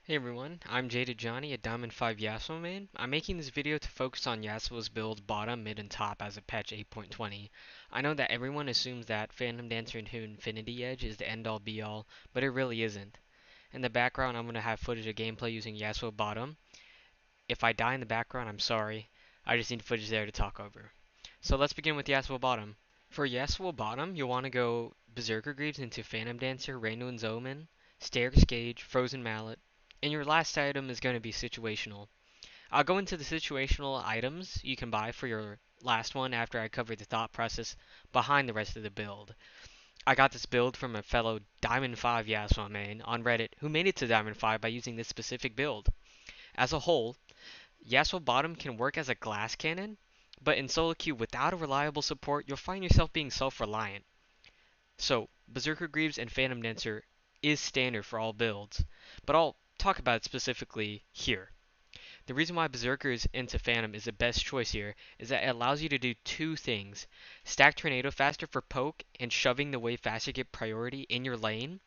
Hey everyone, I'm Jaded Johnny, a Diamond 5 Yasuo main. I'm making this video to focus on Yasuo's build bottom, mid, and top as of patch 8.20. I know that everyone assumes that Phantom Dancer into Infinity Edge is the end-all be-all, but it really isn't. In the background, I'm going to have footage of gameplay using Yasuo bottom. If I die in the background, I'm sorry. I just need footage there to talk over. So let's begin with Yasuo bottom. For Yasuo bottom, you'll want to go Berserker Greaves into Phantom Dancer, Randuin's Omen, Sterak's Gage, Frozen Mallet, and your last item is going to be situational. I'll go into the situational items you can buy for your last one after I cover the thought process behind the rest of the build. I got this build from a fellow Diamond 5 Yasuo main on Reddit who made it to Diamond 5 by using this specific build. As a whole, Yasuo bottom can work as a glass cannon, but in solo queue without a reliable support, you'll find yourself being self-reliant. So, Berserker Greaves and Phantom Dancer is standard for all builds, but I'll talk about it specifically here. The reason why Berserkers into Phantom is the best choice here is that it allows you to do two things. Stack Tornado faster for poke and shoving the wave faster to get priority in your lane,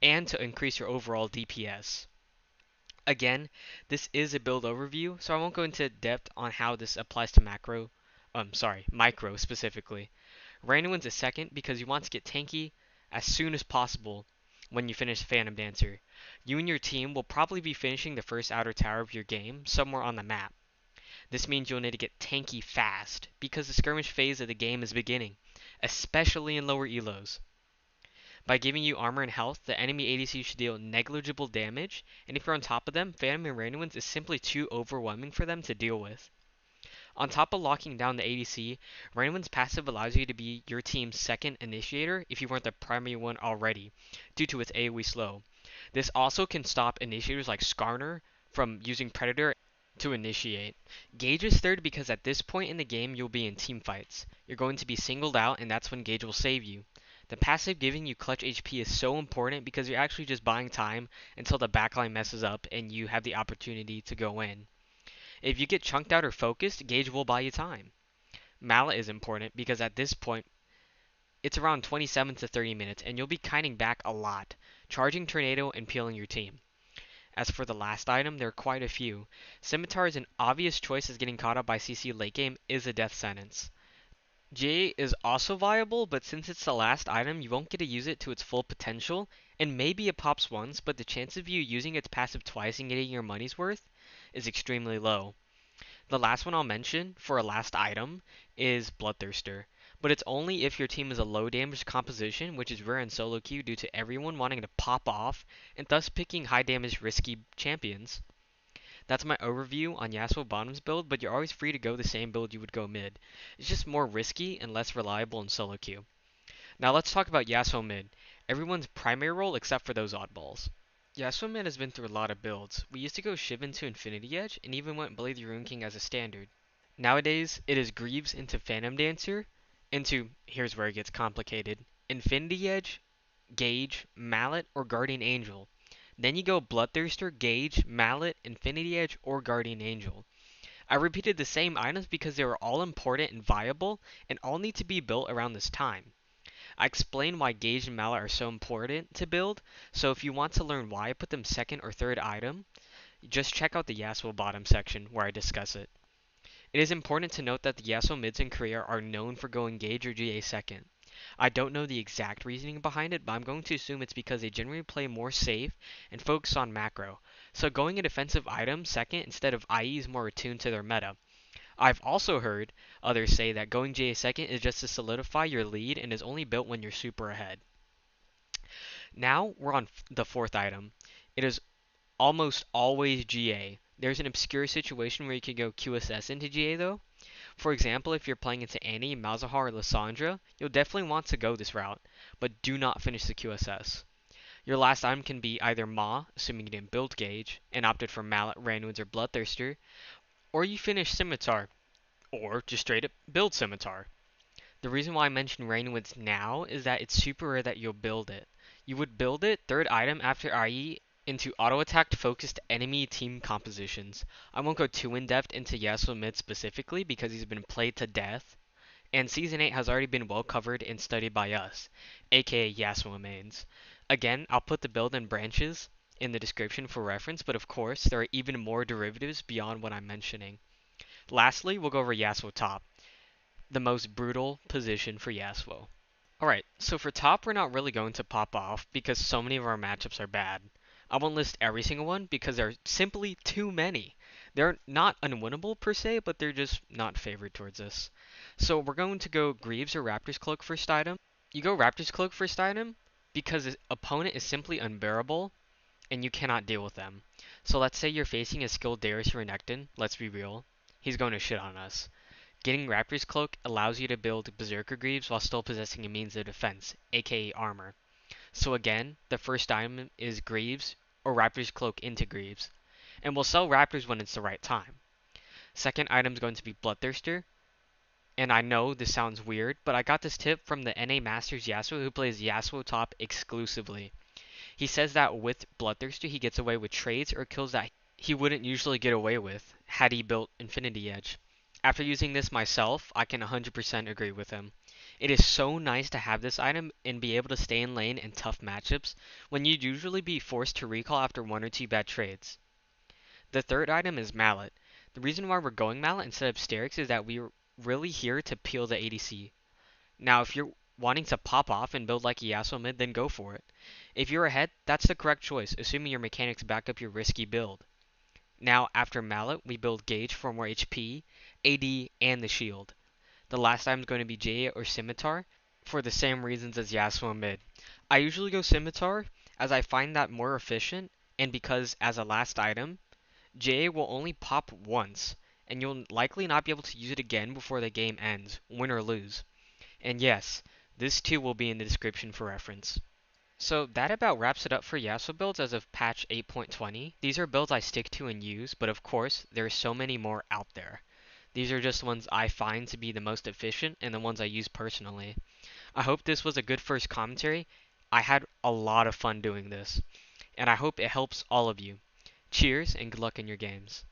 and to increase your overall DPS. Again, this is a build overview, so I won't go into depth on how this applies to micro specifically. Randuin's a second because you want to get tanky as soon as possible when you finish Phantom Dancer. You and your team will probably be finishing the first outer tower of your game somewhere on the map. This means you'll need to get tanky fast because the skirmish phase of the game is beginning, especially in lower elos. By giving you armor and health, the enemy ADC should deal negligible damage, and if you're on top of them, Phantom and Randuin's is simply too overwhelming for them to deal with. On top of locking down the ADC, Randuin's passive allows you to be your team's second initiator if you weren't the primary one already, due to its AoE slow. This also can stop initiators like Skarner from using Predator to initiate. Gage is third because at this point in the game you'll be in team fights. You're going to be singled out and that's when Gage will save you. The passive giving you clutch HP is so important because you're actually just buying time until the backline messes up and you have the opportunity to go in. If you get chunked out or focused, Gage will buy you time. Mallet is important because at this point, it's around 27 to 30 minutes and you'll be kiting back a lot, charging Tornado and peeling your team. As for the last item, there are quite a few. Scimitar is an obvious choice as getting caught up by CC late game is a death sentence. GA is also viable, but since it's the last item, you won't get to use it to its full potential, and maybe it pops once, but the chance of you using its passive twice and getting your money's worth is extremely low. The last one I'll mention for a last item is Bloodthirster, but it's only if your team is a low damage composition, which is rare in solo queue due to everyone wanting to pop off and thus picking high damage risky champions. That's my overview on Yasuo bottom's build, but you're always free to go the same build you would go mid. It's just more risky and less reliable in solo queue. Now let's talk about Yasuo mid, everyone's primary role except for those oddballs. Yasuo mid has been through a lot of builds. We used to go Shiv into Infinity Edge and even went Blade the Rune King as a standard. Nowadays, it is Greaves into Phantom Dancer, into, here's where it gets complicated, Infinity Edge, Gage, Mallet, or Guardian Angel. Then you go Bloodthirster, Gage, Mallet, Infinity Edge, or Guardian Angel. I repeated the same items because they were all important and viable, and all need to be built around this time. I explain why Gage and Mallet are so important to build, so if you want to learn why I put them second or third item, just check out the Yasuo bottom section where I discuss it. It is important to note that the Yasuo mids in Korea are known for going Gage or GA second. I don't know the exact reasoning behind it, but I'm going to assume it's because they generally play more safe and focus on macro. So going a defensive item second instead of IE is more attuned to their meta. I've also heard others say that going GA second is just to solidify your lead and is only built when you're super ahead. Now we're on the fourth item. It is almost always GA. There's an obscure situation where you could go QSS into GA though. For example, if you're playing into Annie, Malzahar, or Lissandra, you'll definitely want to go this route, but do not finish the QSS. Your last item can be either Ma, assuming you didn't build Gage, and opted for Mallet, Randuin's, or Bloodthirster, or you finish Scimitar, or just straight up build Scimitar. The reason why I mention Randuin's now is that it's super rare that you'll build it. You would build it third item after IE into auto-attacked focused enemy team compositions. I won't go too in-depth into Yasuo Mid specifically because he's been played to death, and Season 8 has already been well covered and studied by us, aka Yasuo mains. Again, I'll put the build in branches in the description for reference, but of course, there are even more derivatives beyond what I'm mentioning. Lastly, we'll go over Yasuo top, the most brutal position for Yasuo. Alright, so for top, we're not really going to pop off because so many of our matchups are bad. I won't list every single one because there are simply too many. They're not unwinnable per se, but they're just not favored towards us. So we're going to go Greaves or Raptor's Cloak first item. You go Raptor's Cloak first item because the opponent is simply unbearable and you cannot deal with them. So let's say you're facing a skilled Darius or Renekton, let's be real, he's going to shit on us. Getting Raptor's Cloak allows you to build Berserker Greaves while still possessing a means of defense, aka armor. So again, the first item is Greaves or Raptor's Cloak into Greaves. And we'll sell Raptors when it's the right time. Second item is going to be Bloodthirster. And I know this sounds weird, but I got this tip from the NA Masters Yasuo who plays Yasuo top exclusively. He says that with Bloodthirster he gets away with trades or kills that he wouldn't usually get away with had he built Infinity Edge. After using this myself, I can 100% agree with him. It is so nice to have this item and be able to stay in lane in tough matchups when you'd usually be forced to recall after one or two bad trades. The third item is Mallet. The reason why we're going Mallet instead of Sterak is that we're really here to peel the ADC. Now, if you're wanting to pop off and build like a Yasuo Mid, then go for it. If you're ahead, that's the correct choice, assuming your mechanics back up your risky build. Now, after Mallet, we build Gage for more HP, AD, and the shield. The last item is going to be GA or Scimitar for the same reasons as Yasuo Mid. I usually go Scimitar as I find that more efficient, and because as a last item, GA will only pop once, and you'll likely not be able to use it again before the game ends, win or lose. And yes, this too will be in the description for reference. So that about wraps it up for Yasuo builds as of patch 8.20. These are builds I stick to and use, but of course, there are so many more out there. These are just ones I find to be the most efficient and the ones I use personally. I hope this was a good first commentary. I had a lot of fun doing this, and I hope it helps all of you. Cheers and good luck in your games.